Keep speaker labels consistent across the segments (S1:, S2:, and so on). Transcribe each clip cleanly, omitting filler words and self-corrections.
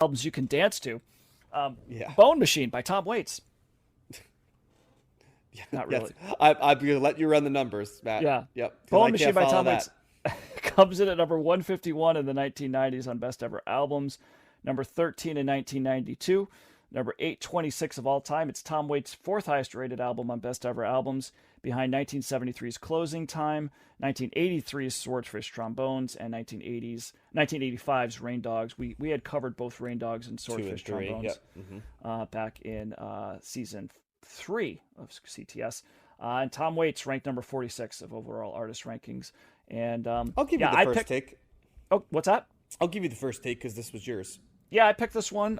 S1: albums you can dance to.
S2: Yeah.
S1: Bone Machine by Tom Waits. Not
S2: Yes.
S1: really.
S2: I'm gonna let you run the numbers, Matt.
S1: Yeah.
S2: Yep. 'Cause I
S1: Bone Machine
S2: can't
S1: by
S2: follow
S1: Tom
S2: that.
S1: Waits comes in at number 151 in the 1990s on Best Ever Albums, number 13 in 1992, number 826 of all time. It's Tom Waits' fourth highest rated album on Best Ever Albums, behind 1973's Closing Time, 1983's Swordfishtrombones, and 1985's Rain Dogs. We had covered both Rain Dogs and
S2: 2 and 3.
S1: Swordfishtrombones
S2: Yep. Mm-hmm.
S1: back in season 3 of CTS. And Tom Waits ranked number 46 of overall artist rankings. And
S2: I'll give you the first take.
S1: Oh, what's that?
S2: I'll give you the first take because this was yours.
S1: Yeah, I picked this one.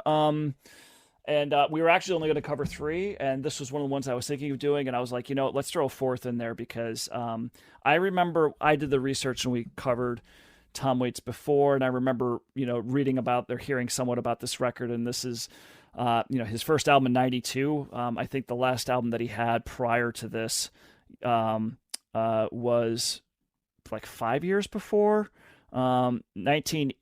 S1: And we were actually only going to cover 3, and this was one of the ones I was thinking of doing, and I was like, let's throw a 4th in there because I remember I did the research and we covered Tom Waits before, and I remember, reading about or hearing somewhat about this record, and this is, his first album in 92. I think the last album that he had prior to this was like 5 years before, 19...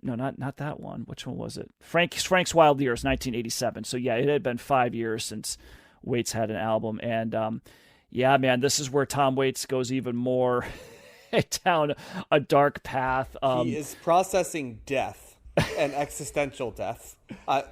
S1: No, not that one. Which one was it? Frank's Wild Years, 1987. So yeah, it had been 5 years since Waits had an album, and yeah, man, this is where Tom Waits goes even more down a dark path.
S2: He is processing death and existential death.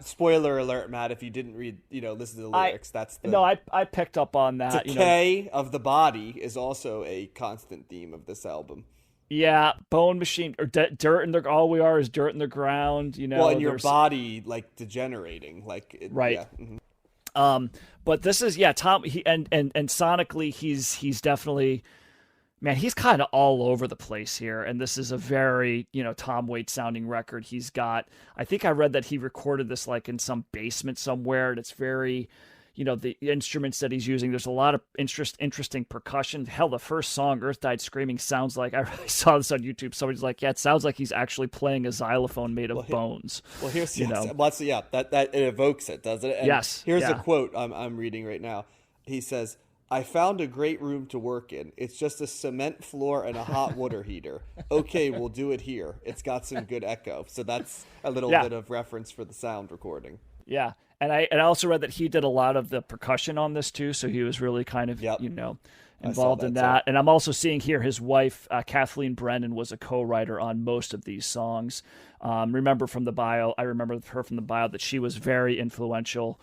S2: Spoiler alert, Matt! If you didn't listen to the lyrics,
S1: I picked up on that.
S2: Decay of the body is also a constant theme of this album.
S1: Yeah, Bone Machine or dirt in the all we are is dirt in the ground.
S2: Well, and your body like degenerating,
S1: right.
S2: Yeah. Mm-hmm.
S1: But this is Tom. He and sonically, he's definitely, man. He's kind of all over the place here, and this is a very Tom Waits sounding record. He's got. I think I read that he recorded this like in some basement somewhere, and it's very. The instruments that he's using, there's a lot of interesting percussion. Hell, the first song, Earth Died Screaming, sounds like, I saw this on YouTube, somebody's like, it sounds like he's actually playing a xylophone made of bones.
S2: Well, here's, that it evokes it, doesn't it? And
S1: yes.
S2: Here's a quote I'm reading right now. He says, "I found a great room to work in. It's just a cement floor and a hot water heater. Okay, we'll do it here. It's got some good echo." So that's a little bit of reference for the sound recording.
S1: Yeah. And I also read that he did a lot of the percussion on this too, so he was really kind of involved in that. And I'm also seeing here his wife Kathleen Brennan was a co-writer on most of these songs. Remember from the bio, I remember her from the bio that she was very influential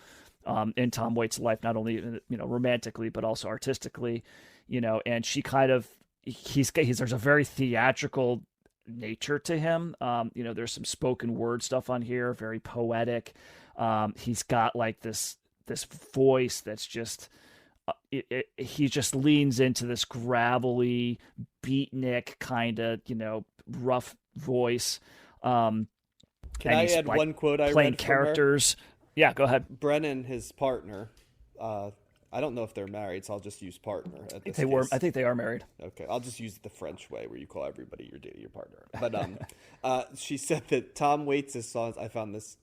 S1: in Tom Waits' life, not only romantically but also artistically. And she kind of there's a very theatrical nature to him. There's some spoken word stuff on here, very poetic. He's got like this voice that's just he just leans into this gravelly beatnik kind of rough voice.
S2: Can I add one quote I
S1: playing
S2: read
S1: characters? Yeah, go ahead.
S2: Brennan, his partner. I don't know if they're married, so I'll just use partner.
S1: I think they are married.
S2: Okay, I'll just use the French way where you call everybody your partner. But she said that Tom Waits' songs, I found this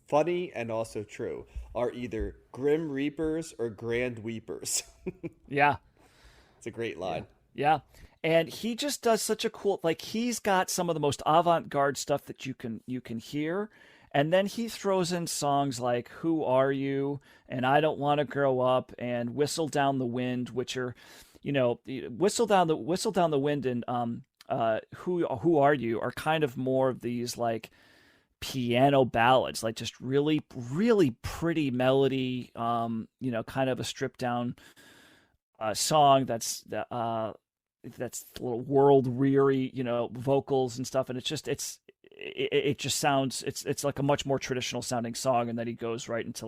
S2: funny and also true, are either grim reapers or grand weepers.
S1: Yeah.
S2: It's a great line.
S1: Yeah. And he just does such a cool, he's got some of the most avant-garde stuff that you can hear. And then he throws in songs like "Who Are You" and "I Don't Want to Grow Up" and "Whistle Down the Wind," which are, "Whistle Down the Wind" and "Who Are You" are kind of more of these piano ballads, just really, really pretty melody. Kind of a stripped down song that's a little world weary, vocals and stuff, and it just sounds it's like a much more traditional sounding song, and then he goes right into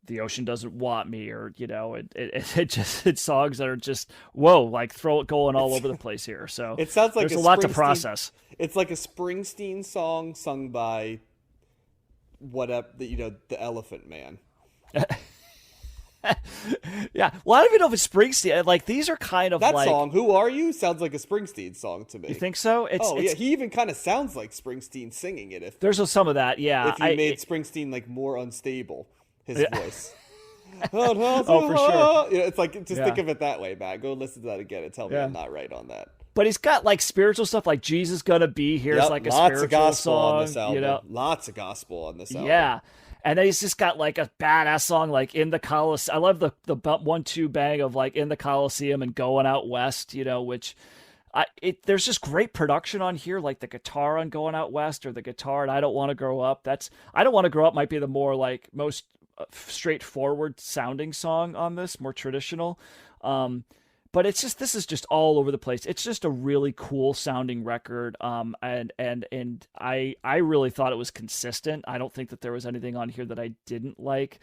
S1: "The Ocean Doesn't Want Me," or it's songs that are just going all over the place here. So
S2: it sounds like
S1: there's a lot to process.
S2: It's like a Springsteen song sung by the Elephant Man.
S1: Yeah, well, I don't even know if it's Springsteen. These are kind of
S2: that song. "Who Are You" sounds like a Springsteen song to me.
S1: You think so?
S2: Yeah, he even kind of sounds like Springsteen singing it. If
S1: there's some of that, yeah.
S2: If you made Springsteen more unstable, his voice.
S1: Oh, for sure.
S2: It's think of it that way, Matt. Go listen to that again and tell me I'm not right on that.
S1: But he's got like spiritual stuff, like Jesus Gonna Be Here is like a
S2: lots
S1: spiritual
S2: of gospel
S1: song,
S2: on this album.
S1: you know?
S2: Lots of gospel on this album.
S1: Yeah. And then he's just got like a badass song like In the Coliseum. I love the 1-2 bang of like In the Coliseum and Going Out West, you know, which there's just great production on here, like the guitar on Going Out West or the guitar and I Don't Want to Grow Up. I Don't Want to Grow Up might be the more like most straightforward sounding song on this, more traditional. But this is just all over the place. It's just a really cool sounding record. And I really thought it was consistent. I don't think that there was anything on here that I didn't like.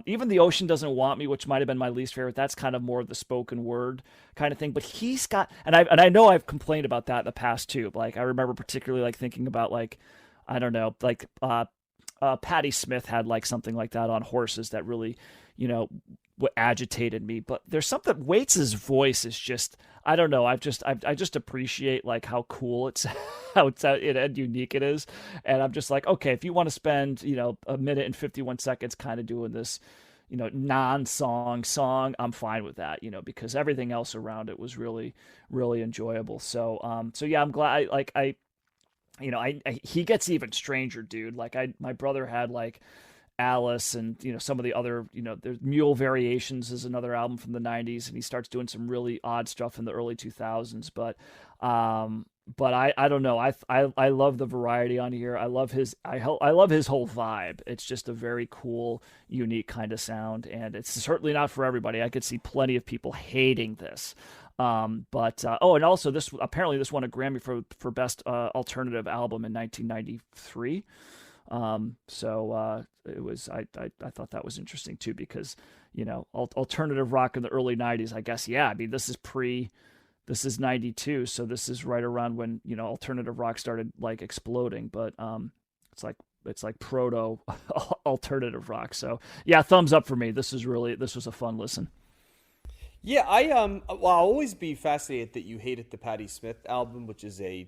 S1: Even The Ocean Doesn't Want Me, which might have been my least favorite. That's kind of more of the spoken word kind of thing. But he's got, and I know I've complained about that in the past too. Like I remember particularly like thinking about like, I don't know, like Patti Smith had like something like that on Horses that really, you know, what agitated me. But there's something, Waits's voice is just, I don't know, I just appreciate like how cool it's and unique it is. And I'm just like, okay, if you want to spend, you know, a minute and 51 seconds kind of doing this, you know, non-song song, I'm fine with that, you know, because everything else around it was really, really enjoyable. So yeah, I'm glad he gets even stranger, dude. Like my brother had like Alice and, you know, some of the other, you know, there's Mule Variations is another album from the 90s, and he starts doing some really odd stuff in the early 2000s. But I don't know. I love the variety on here. I love his whole vibe. It's just a very cool, unique kind of sound, and it's certainly not for everybody. I could see plenty of people hating this. And also this won a Grammy for best alternative album in 1993. It was, I thought that was interesting too, because, you know, alternative rock in the early 90s, I guess. Yeah. I mean, this is 92. So this is right around when, you know, alternative rock started like exploding, but, it's like proto alternative rock. So yeah, thumbs up for me. This was a fun listen.
S2: Yeah. I'll always be fascinated that you hated the Patti Smith album, which is a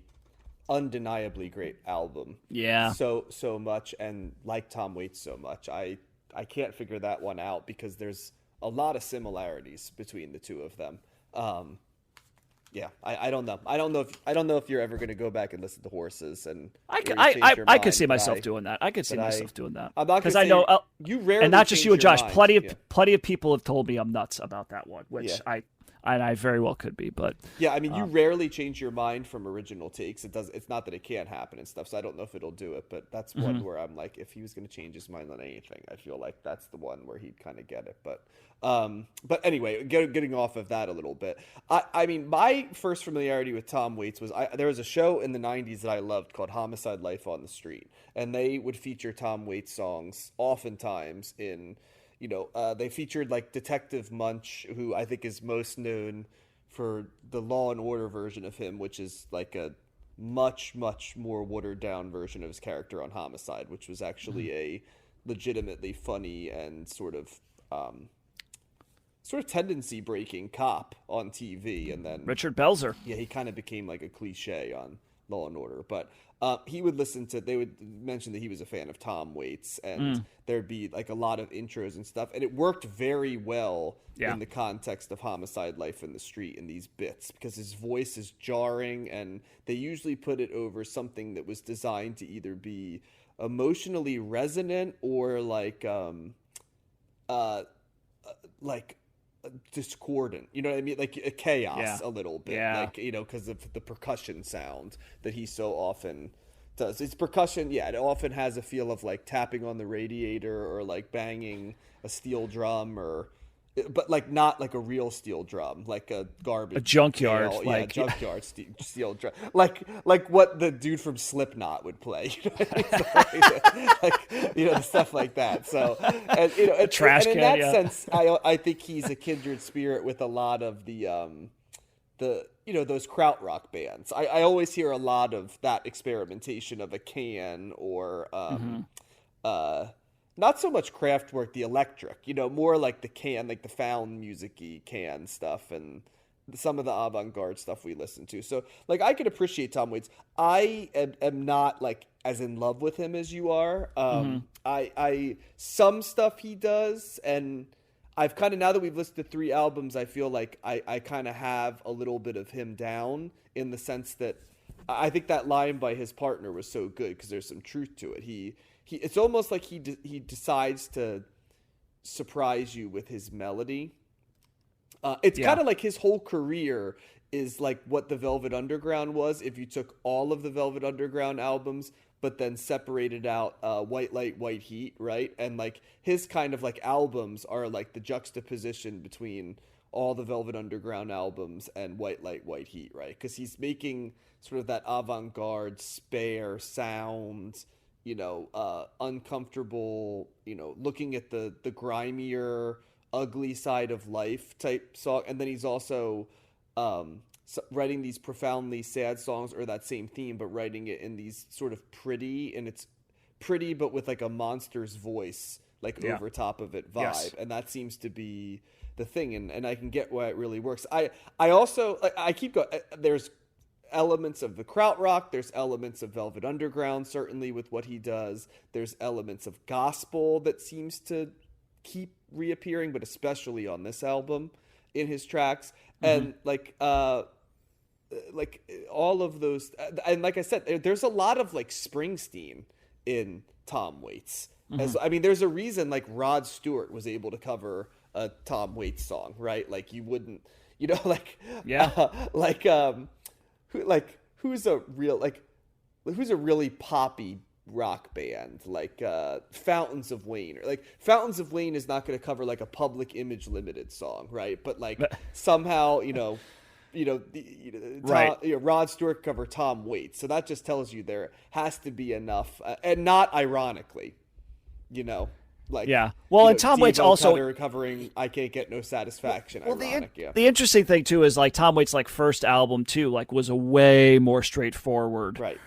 S2: undeniably great album.
S1: Yeah.
S2: So much, and like Tom Waits so much. I can't figure that one out because there's a lot of similarities between the two of them. Yeah, I don't know. I don't know if you're ever going to go back and listen to Horses, and
S1: I could see myself doing that. I could see myself doing that.
S2: Because
S1: I know
S2: you rarely,
S1: and not just you and Josh.
S2: Mind.
S1: Plenty of people have told me I'm nuts about that one, which I very well could be, but
S2: yeah, I mean, you rarely change your mind from original takes. It's not that it can't happen and stuff. So I don't know if it'll do it, but that's one where I'm like, if he was going to change his mind on anything, I feel like that's the one where he'd kind of get it. But anyway, getting off of that a little bit. I mean, my first familiarity with Tom Waits was there was a show in the 90s that I loved called Homicide: Life on the Street, and they would feature Tom Waits songs oftentimes in. You know, they featured like Detective Munch, who I think is most known for the Law and Order version of him, which is like a much, much more watered down version of his character on Homicide, which was actually a legitimately funny and sort of tendency breaking cop on TV. And then
S1: Richard Belzer.
S2: Yeah, he kind of became like a cliche on Law and Order, but they would mention that he was a fan of Tom Waits, and there'd be like a lot of intros and stuff, and it worked very well in the context of Homicide: Life in the Street in these bits, because his voice is jarring, and they usually put it over something that was designed to either be emotionally resonant or like discordant, you know what I mean, like a chaos a little bit, like, you know, because of the percussion sound that he so often does. It's percussion, it often has a feel of like tapping on the radiator or like banging a steel drum, but like not like a real steel drum, like a
S1: junkyard,
S2: junkyard steel drum, like what the dude from Slipknot would play, you know what I mean? Like, you know, stuff like that. So, and you know,
S1: trash
S2: and in
S1: can,
S2: that sense, I think he's a kindred spirit with a lot of the you know, those krautrock bands. I always hear a lot of that experimentation of a can or not so much Kraftwerk, the electric, you know, more like the can, like the found music-y can stuff and some of the avant-garde stuff we listen to. So, like, I could appreciate Tom Waits. I am not, like, as in love with him as you are. I some stuff he does, and I've kind of, now that we've listened to 3 albums, I feel like I kind of have a little bit of him down, in the sense that I think that line by his partner was so good because there's some truth to it. He it's almost like he decides to surprise you with his melody. It's kind of like his whole career is like what the Velvet Underground was if you took all of the Velvet Underground albums but then separated out White Light, White Heat, right? And like his kind of like albums are like the juxtaposition between all the Velvet Underground albums and White Light, White Heat, right? Because he's making sort of that avant-garde, spare sound, uncomfortable, looking at the grimier, ugly side of life type song. And then he's also writing these profoundly sad songs, or that same theme, but writing it in these sort of pretty, and it's pretty but with like a monster's voice, like over top of it vibe. Yes. And that seems to be the thing, and I can get why it really works. I also, I keep going, there's elements of the krautrock, there's elements of Velvet Underground certainly with what he does, there's elements of gospel that seems to keep reappearing, but especially on this album in his tracks. And like all of those, and like I said, there's a lot of like Springsteen in Tom Waits. As I mean, there's a reason like Rod Stewart was able to cover a Tom Waits song, right? Like you wouldn't, who's a really poppy rock band like Fountains of Wayne, or like Fountains of Wayne is not going to cover like a Public Image Limited song, right? But like somehow Rod Stewart cover Tom Waits, so that just tells you there has to be enough, and not ironically, and Tom Waits also covering I Can't Get No Satisfaction. Well,
S1: the interesting thing too is like Tom Waits' like first album too, like was a way more straightforward,
S2: right?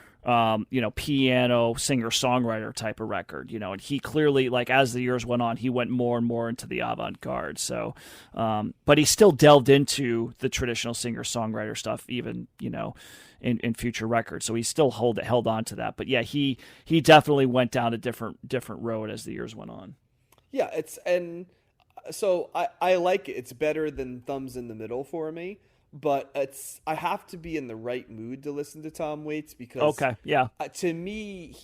S1: Piano singer-songwriter type of record, and he clearly, like, as the years went on, he went more and more into the avant-garde. So, but he still delved into the traditional singer-songwriter stuff, even, in future records. So he still held on to that. But yeah, he definitely went down a different road as the years went on.
S2: Yeah, so I like it. It's better than Thumbs in the Middle for me. But I have to be in the right mood to listen to Tom Waits, because to me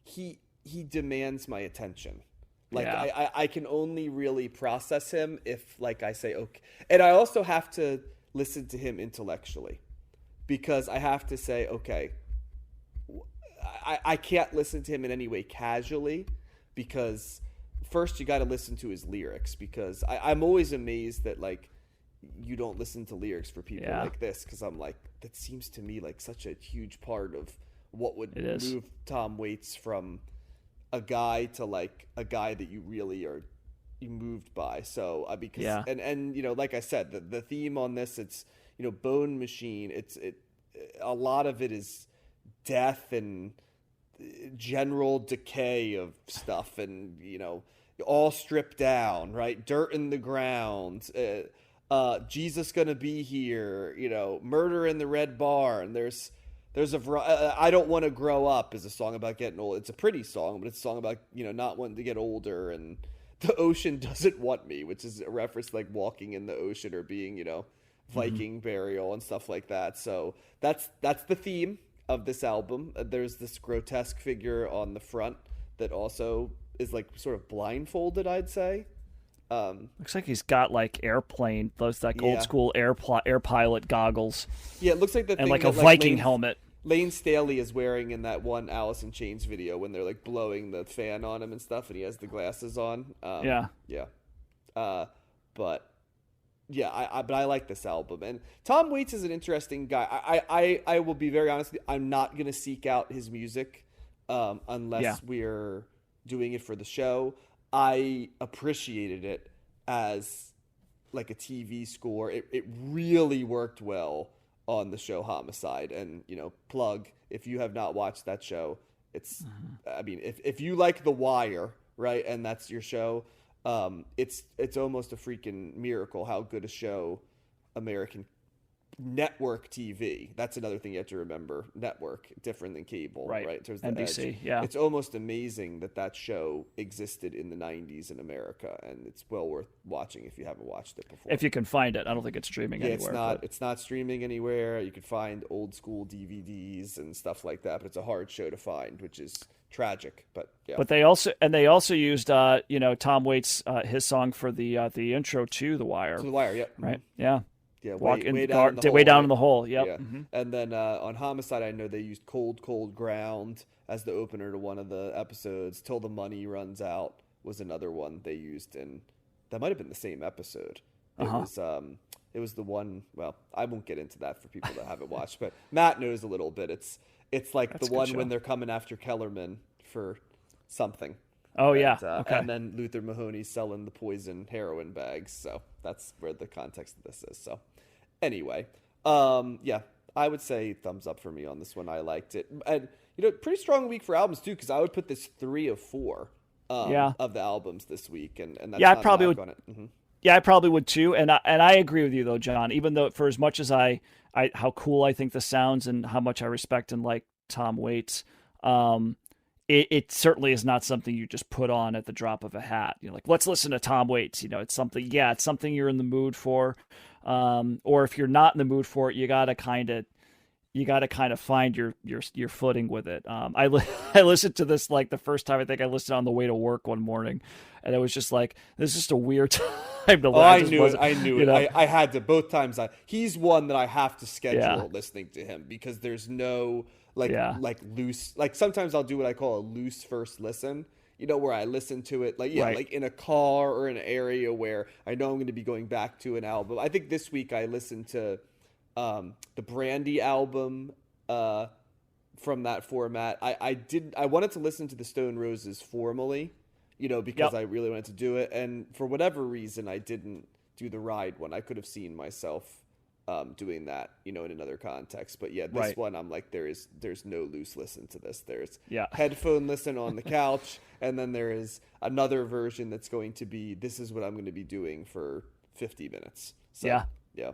S2: he demands my attention. Like I can only really process him if, like, I say okay, and I also have to listen to him intellectually, because I have to say okay, I can't listen to him in any way casually, because first you got to listen to his lyrics, because I'm always amazed that like you don't listen to lyrics for people like this, because I'm like, that seems to me like such a huge part of what would move Tom Waits from a guy to like a guy that you really are moved by. So because and like I said, the theme on this, it's Bone Machine, a lot of it is death and general decay of stuff, and all stripped down, right? Dirt in the ground, Jesus Gonna Be Here, Murder in the Red Barn. There's I Don't Want to Grow Up is a song about getting old. It's a pretty song, but it's a song about, not wanting to get older. And The Ocean Doesn't Want Me, which is a reference to like walking in the ocean, or being, Viking burial and stuff like that. So that's the theme of this album. There's this grotesque figure on the front that also is like sort of blindfolded, I'd say.
S1: Looks like he's got like those like old school air pilot goggles.
S2: Yeah, it looks like
S1: and like a Viking helmet.
S2: Lane Staley is wearing in that one Alice in Chains video when they're like blowing the fan on him and stuff, and he has the glasses on. But I like this album, and Tom Waits is an interesting guy. I will be very honest with you, I'm not gonna seek out his music unless we're doing it for the show. I appreciated it as like a TV score. It really worked well on the show Homicide, and plug, if you have not watched that show, it's I mean, if you like The Wire, right, and that's your show, it's almost a freaking miracle how good a show American network TV. That's another thing you have to remember. Network, different than cable, right? In terms of the
S1: NBC,
S2: edge.
S1: yeah.
S2: It's almost amazing that show existed in the 90s in America, and it's well worth watching if you haven't watched it before.
S1: If you can find it. I don't think it's streaming anywhere.
S2: It's not streaming anywhere. You can find old school DVDs and stuff like that, but it's a hard show to find, which is tragic. But yeah.
S1: But they also used Tom Waits his song for the intro to The Wire.
S2: To The Wire, yep.
S1: Right. Yeah.
S2: Yeah,
S1: way down in the hole. Yep.
S2: Yeah.
S1: Mm-hmm.
S2: And then on Homicide, I know they used Cold, Cold Ground as the opener to one of the episodes. Till the Money Runs Out was another one they used, and that might have been the same episode. It was the one. Well, I won't get into that for people that haven't watched, but Matt knows a little bit. It's like That's the one when they're coming after Kellerman for something.
S1: Oh,
S2: and,
S1: yeah. Okay.
S2: And then Luther Mahoney's selling the poison heroin bags. So that's where the context of this is. So anyway, yeah, I would say thumbs up for me on this one. I liked it. And, pretty strong week for albums, too, because I would put this 3 of 4 of the albums this week. And that's
S1: I probably would.
S2: On it. Mm-hmm. Yeah,
S1: I probably would, too. And I agree with you, though, John, even though for as much as how cool I think this sounds and how much I respect and like Tom Waits, it certainly is not something you just put on at the drop of a hat. Like, let's listen to Tom Waits. It's something you're in the mood for. Or if you're not in the mood for it, you gotta kind of find your footing with it. I listened to this like the first time. I think I listened on the way to work one morning, and it was just like, this is just a weird time to listen.
S2: I knew it. I had to both times. He's one that I have to schedule listening to him because there's no like loose. Like sometimes I'll do what I call a loose first listen. Where I listen to it like in a car or an area where I know I'm going to be going back to an album. I think this week I listened to the Brandy album from that format. I wanted to listen to the Stone Roses formally, because I really wanted to do it, and for whatever reason I didn't do the Ride one. I could have seen myself doing that, in another context. But this one, I'm like, there's no loose listen to this. There's headphone listen on the couch, and then there is another version that's going to be, this is what I'm going to be doing for 50 minutes. So, yeah.